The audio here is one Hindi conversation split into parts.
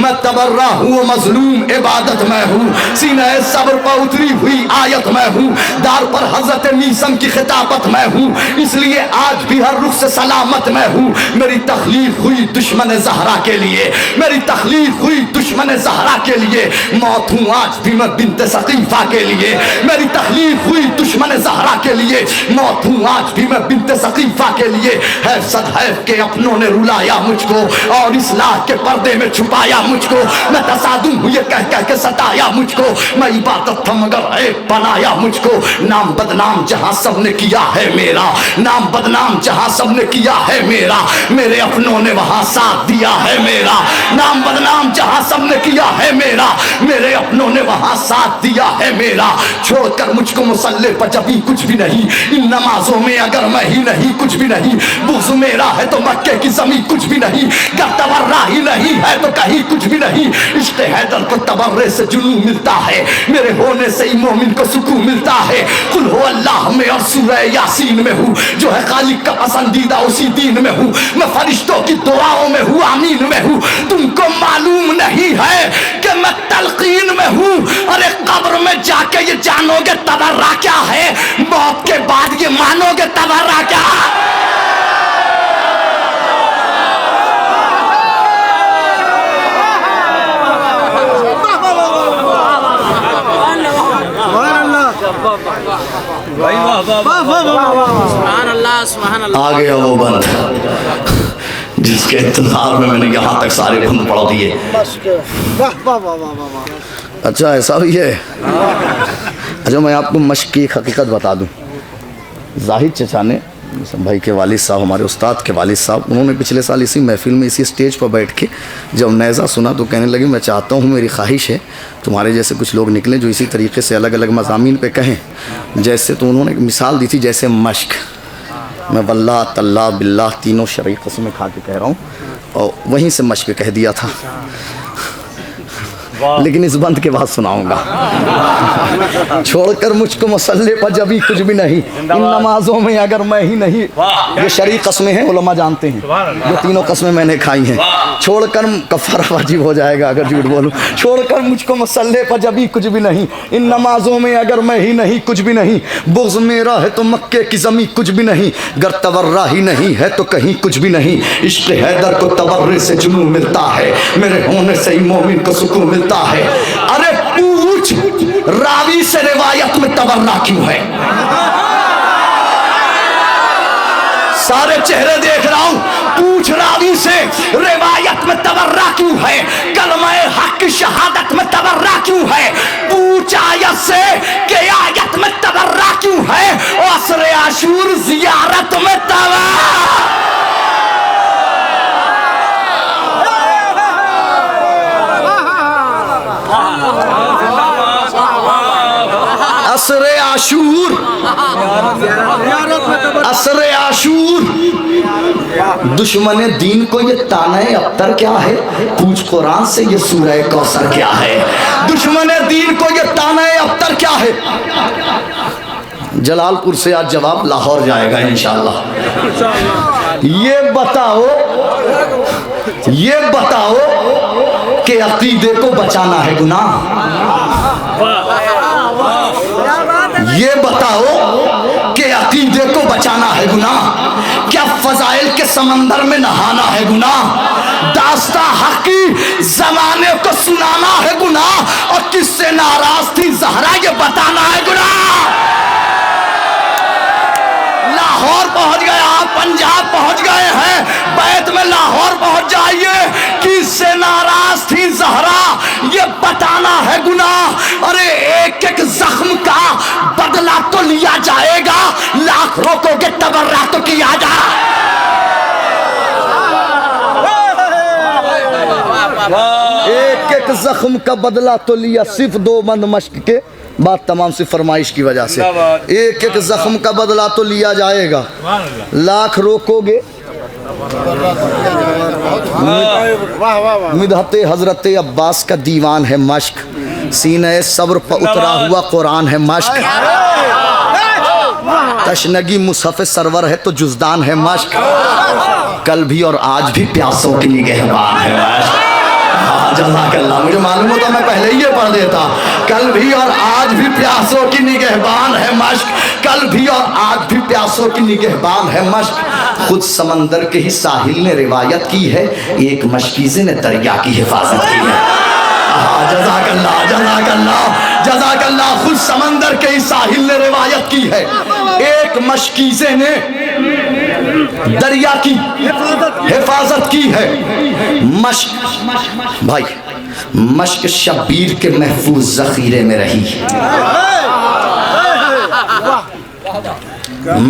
मैं तबर्रा हूँ मजलूम इबादत में हूँ, सीने सब्र पर उतरी हुई आयत में हूँ, दार पर हजरत मीसम की खिताबत में हूँ, इसलिए आज भी हर रुख से सलामत में हूँ। मेरी तखलीक हुई दुश्मन ज़हरा के लिए, मेरी तखलीक हुई दुश्मन ज़हरा के लिए, मौत हूँ आज भी मैं बिन्त सकीफा के लिए। मेरी तखलीक हुई दुश्मन ज़हरा के लिए, मौत हूँ आज भी मैं बिन्त सकीफा के लिए। है सदैव के अपनों ने रुलाया मुझको और इस्लाह के पर्दे में छुपाया मुझको, मैं तसादुम हूँ ये कह कह के सताया मुझको, मैं इबादत था मगर ऐब बनाया मुझको। नाम बदनाम जहाँ सबने किया है मेरा, नाम बदनाम जहाँ सबने किया है मेरा, मेरे अपनों ने वहाँ साथ दिया है मेरा। नाम बदनाम जहाँ सबने किया है मेरा, मेरे अपनों ने वहाँ साथ दिया है मेरा। छोड़कर मुझको मुसल्ले पर जभी कुछ भी नहीं, इन नमाजों में अगर मैं ही नहीं कुछ भी नहीं, बुग़्ज़ मेरा है तो मक्के की ज़मीं कुछ भी नहीं, गर तबर्रा ही नहीं है तो कहीं कुछ भी नहीं। इश्क़ हैदर को तबर्रे से जुनून मिलता है, मेरे होने से ही मोमिन को सुकून मिलता है। कुल हो अल्लाह में और सूरह यासीन में हूँ, जो है खालिक का पसंदीदा उसी दीन में हूँ। मैं फरिश्तों की दुआओं में हूँ, आमीन में हूँ। तुमको मालूम नहीं है कि मैं तलकीन में हूँ। अरे कब्र में जाके ये जानोगे तबर्रा क्या है, मौत के बाद ये मानोगे तबर्रा क्या। आ गया वो बंद जिसके इंतजार में मैंने यहाँ तक सारे बंद पढ़ दिए। अच्छा ऐसा भी है। अच्छा मैं आपको मश्क की एक हकीकत बता दूँ। जाहिद चचा ने भाई के वालिद साहब, हमारे उस्ताद के वालिद साहब, उन्होंने पिछले साल इसी महफिल में इसी स्टेज पर बैठ के जब नेज़ा सुना तो कहने लगे मैं चाहता हूँ, मेरी ख्वाहिश है तुम्हारे जैसे कुछ लोग निकलें जो इसी तरीके से अलग अलग मज़ामीन पे कहें। जैसे तो उन्होंने एक मिसाल दी थी, जैसे मश्क, मैं वल्लाह तल्ला बिल्लाह तीनों शरई कसमें खा के कह रहा हूँ, और वहीं से मश्क कह दिया था। लेकिन इस बंद के बाद सुनाऊंगा। छोड़कर मुझको मसल्ले पर जभी कुछ भी नहीं, इन नमाजों में अगर मैं ही नहीं, ये शरई कस्में हैं, उलमा जानते हैं, जो तीनों कस्में मैंने खाई हैं। छोड़कर कफ़ारा वाजिब हो जाएगा अगर झूठ बोलूं। छोड़कर मुझको मसल्ले पर जभी कुछ भी नहीं, इन नमाजों में अगर मैं ही नहीं कुछ भी नहीं, बुग़्ज़ मेरा है तो मक्के की ज़मीं कुछ भी नहीं, गर तबर्रा ही नहीं है तो कहीं कुछ भी नहीं। इश्क़ हैदर को तबर्रे से जुनून मिलता है, मेरे होने से ही मोमिन को सुकून मिलता है। अरे पूछ रावी से रिवायत में तबर्रा क्यों है। सारे चेहरे देख रहा हूं, पूछ रावी से रिवायत में तबर्रा क्यों है, कलमे हक की शहादत में तबर्रा क्यों है, पूछ आयत से कि आयत में तबर्रा क्यों है, और असर आशूर जियारत में तबर्रा। असरे आशूर, असरे आशूर, दुश्मन दीन को ये ताने अख्तर क्या है, पूछ कुरान से ये सूरह कौसर क्या है। दुश्मन दीन को ये ताने अख्तर क्या है। जलालपुर से आज जवाब लाहौर जाएगा इंशाअल्लाह। ये बताओ कि अकीदे को बचाना है गुनाह। ये बताओ कि अकीदे को बचाना है गुनाह, क्या फजाइल के समंदर में नहाना है गुनाह, दास्ता हक की जमाने को सुनाना है गुनाह, और किससे नाराज थी ज़हरा ये बताना है गुनाह। लाहौर पहुंच गए आप, पंजाब पहुंच गए हैं, बैत में लाहौर पहुंच जाइए, किससे नाराज थी ज़हरा ये बताना है गुनाह। अरे एक एक जख्म का बदला तो लिया जाएगा, लाख रोकोगे तबर्रा तो किया जा। एक एक जख्म का बदला तो लिया, सिर्फ 2 बंद मश्क के बात तमाम से फरमाइश की वजह से। एक एक जख्म का बदला तो लिया जाएगा, लाख रोकोगे। मिदहते हजरत अब्बास का दीवान है मश्क, सीने सब्र पर उतरा हुआ कुरान है मश्क, तशनगी मुसहफ़ सरवर है तो जुज़दान है मश्क, कल भी और आज भी प्यासों की निगहबान है मश्क। जज़ाकल्लाह। मुझे मालूम होता मैं पहले ही ये पढ़ देता। कल भी और आज भी प्यासों की निगहबान है मश्क, कल भी और आज भी प्यासों की निगहबान है मश्क। खुद समंदर के ही साहिल ने रिवायत की है, एक मशकीज़े ने दरिया की हिफाजत की है। जज़ाकल्लाह जज़ाकल्लाह जज़ाकल्लाह। खुद समंदर के ही साहिल ने रिवायत की है, एक मशकीज़े ने दरिया की हिफाजत की है। मश्क भाई, मश्क शब्बीर के महफूज जखीरे में रही।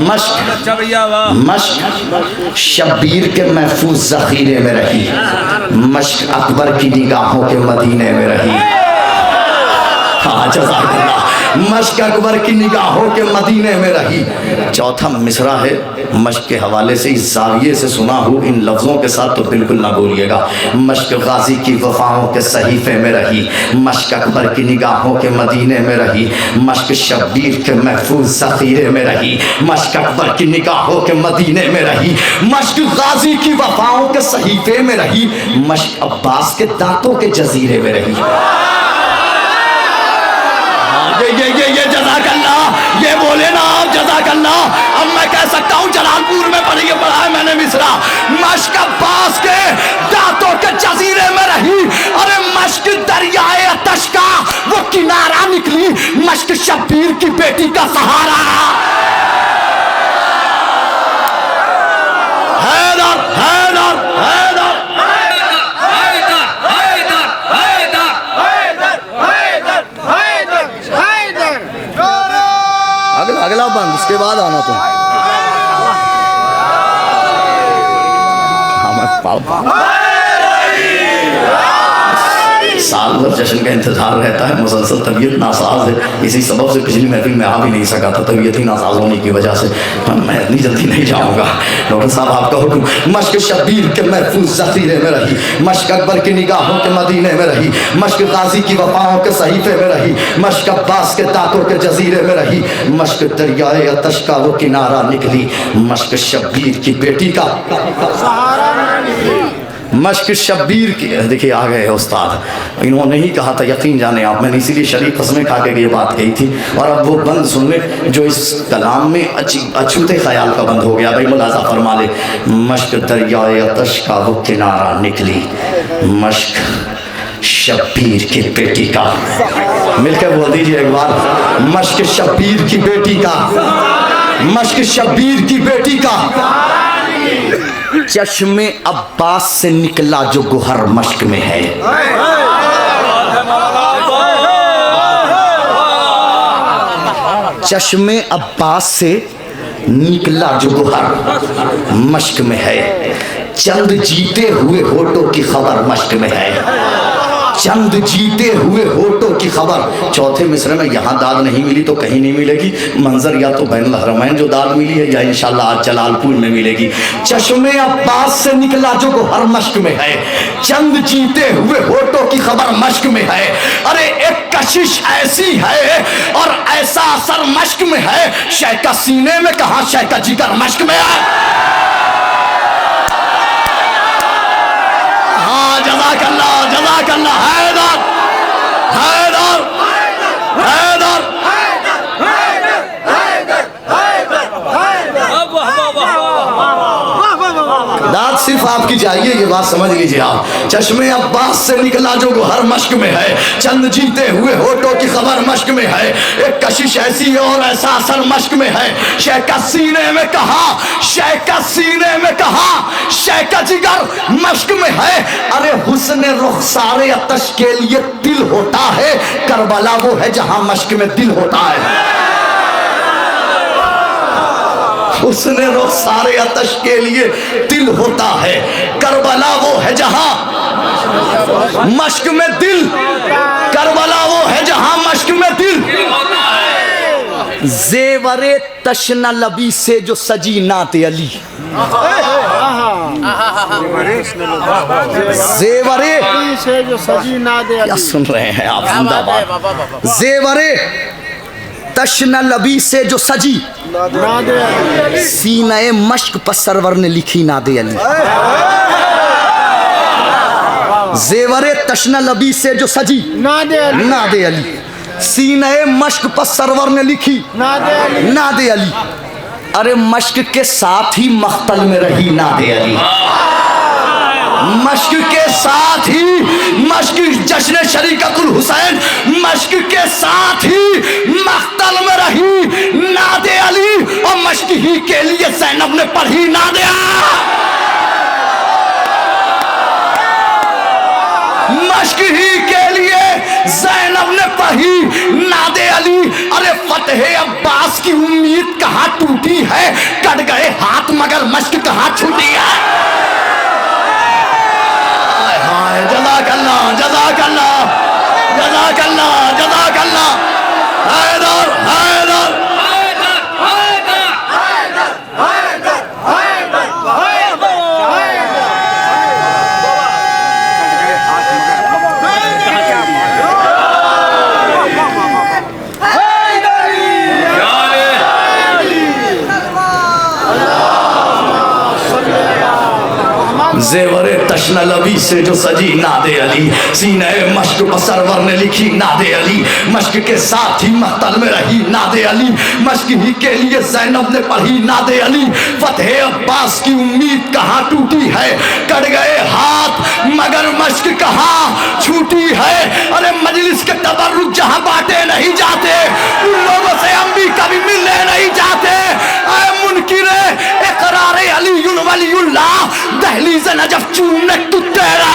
मश्क शब्बीर के महफूज जखीरे में रही। मश्क अकबर की निगाहों के मदीने में रही। हाँ जज़ाकल्लाह। मश्क अकबर की निगाहों के मदीने में रही। चौथा मिसरा है मश्क के हवाले से, इस जाविये से सुना हूँ, इन लफ्ज़ों के साथ तो बिल्कुल ना बोलिएगा। मश्क गाजी की वफ़ाओं के सहीफ़े में रही। मश्क अकबर की निगाहों के मदीने में रही। मश्क शब्बीर के महफूज ज़ख़ीरे में रही। मश्क अकबर की निगाहों के मदीने में रही। मश्क गाजी की वफ़ाओं के सहीफ़े में रही। मश्क अब्बास के दांतों के जजीरे में रही। ये जज़ाकल्लाह, ये बोले ना आप जज़ाकल्लाह। अब मैं कह सकता हूँ जलालपुर में पढ़ा है मैंने मिसरा। मश्क अब्बास के दांतों के जजीरे में रही। अरे मश्क दरियाए अतश का वो किनारा निकली, मश्क शब्बीर की बेटी का सहारा। हैदर हैदर हैदर अगला बंद, उसके बाद आना तुम। साल भर जश्न का इंतजार रहता है, मुसलसल तबीयत नासाज है, इसी सबब से पिछली महफिल में आ भी नहीं सका था, तबीयत ही नासाज होने की वजह से। मैं इतनी जल्दी नहीं जाऊँगा। डॉक्टर साहब आपका हुक्म। मश्क शब्बीर के महफूज ज़ख़ीरे में रही। मश्क अकबर की निगाहों के मदीने में रही। मश्क गाजी की वफ़ाओं के सहीफ़े में रही। मश्क अब्बास के दांतों के जजीरे में रही। मश्क दरियाए अतश का वो किनारा निकली, मश्क शब्बीर की बेटी का मश्क शब्बीर की। देखिए आ गए उस्ताद, इन्होंने ही कहा था, यकीन जाने आप, मैंने इसीलिए शरीफ कसमें खा के ये बात कही थी। और अब वो बंद सुन ले जो इस कलाम में अछूते ख्याल का बंद हो गया। भाई मुलाजा फरमा ले। मश्क दरियाए अतश का वो किनारा निकली, मश्क शब्बीर की बेटी का। मिलकर बोल दीजिए एक बार, मश्क शब्बीर की बेटी का, मश्क शब्बीर की बेटी का। चश्मे अब्बास से निकला जो गुहर मश्क में है। चश्मे अब्बास से निकला जो गुहर मश्क में है। चंद जीते हुए होठों की खबर मश्क में है। चंद जीते हुए होठों की खबर। चौथे मिसरे में यहाँ दाद नहीं मिली तो कहीं नहीं मिलेगी। मंजर या तो बैनुल हरमैन जो दाद मिली है, या इंशाल्लाह आज जलालपुर में मिलेगी। चश्मे अब्बास से निकला जो हर मश्क में है। चंद जीते हुए होठों की खबर मश्क में है। अरे एक कशिश ऐसी है और ऐसा असर मश्क में है, शय का सीने में कहा शय का जिगर मश्क में है। जज़ाकल्लाह जज़ाकल्लाह। हैदर हैदर हैदर दाद सिर्फ आपकी चाहिए, ये बात समझ लीजिए आप। चश्मे अब्बास से निकला जो हर मश्क में है। चंद जीते हुए होठों की खबर मश्क में है। एक कशिश ऐसी और ऐसा असर मश्क में है, शय का सीने में कहा शय का सीने में कहा शय का जिगर मश्क में है। अरे हुस्न रुखसारे अतश के लिए दिल होता है, करबला वो है जहां मश्क में दिल होता है। उसने रुखसारे अतश के लिए दिल होता है, करबला वो है जहां मश्क में दिल, करबला वो है जहां मश्क में दिल। जेवरे तशना लबी से जो सजी नाते अली, जेवरे से जो सजी नाते अली। क्या सुन रहे हैं आप? जिंदाबाद। जेवरे तशना लबी से जो सजी सीने मश्क पर सरवर ने लिखी नादे अली। जेवरे तशना लबी से जो सजी नादे अली, सीने मश्क पर सरवर ने लिखी नादे अली। अरे मश्क के साथ ही मख्तल में रही नादे अली, मश्क के साथ ही, मश्क जश्न शरीकतुल हुसैन, मश्क के साथ ही मख्तल में रही नादे अली, और मश्क ही के लिए ज़ैनब ने पढ़ी नादे, मश्क ही के लिए ज़ैनब ने पढ़ी नादे अली। अरे फतेह अब्बास की उम्मीद कहाँ टूटी है, कट गए हाथ मगर मश्क कहाँ छूटी है। जज़ाकल्लाह जज़ाकल्लाह जज़ाकल्लाह जज़ाकल्लाह। हैदर हैदर ज़ेवरे तशना लबी से जो सजी नादे अली, सीने मश्क पर सरवर ने लिखी नादे अली, मश्क के साथ ही महतल में रही नादे अली, मश्क ही के लिए ज़ैनब ने पढ़ी नादे अली। फतेह अब्बास की उम्मीद कहाँ टूटी है, कट गए हाथ मगर मश्क कहाँ छूटी है। अरे मजलिस के तबर्रुक जहाँ बांटे नहीं जाते, उन लोगों से हम भी कभी मिलने नहीं जाते। मुनकिरे इकरार अली वलीउल्लाह, दहलीज़ नजफ चूमने तू तेरा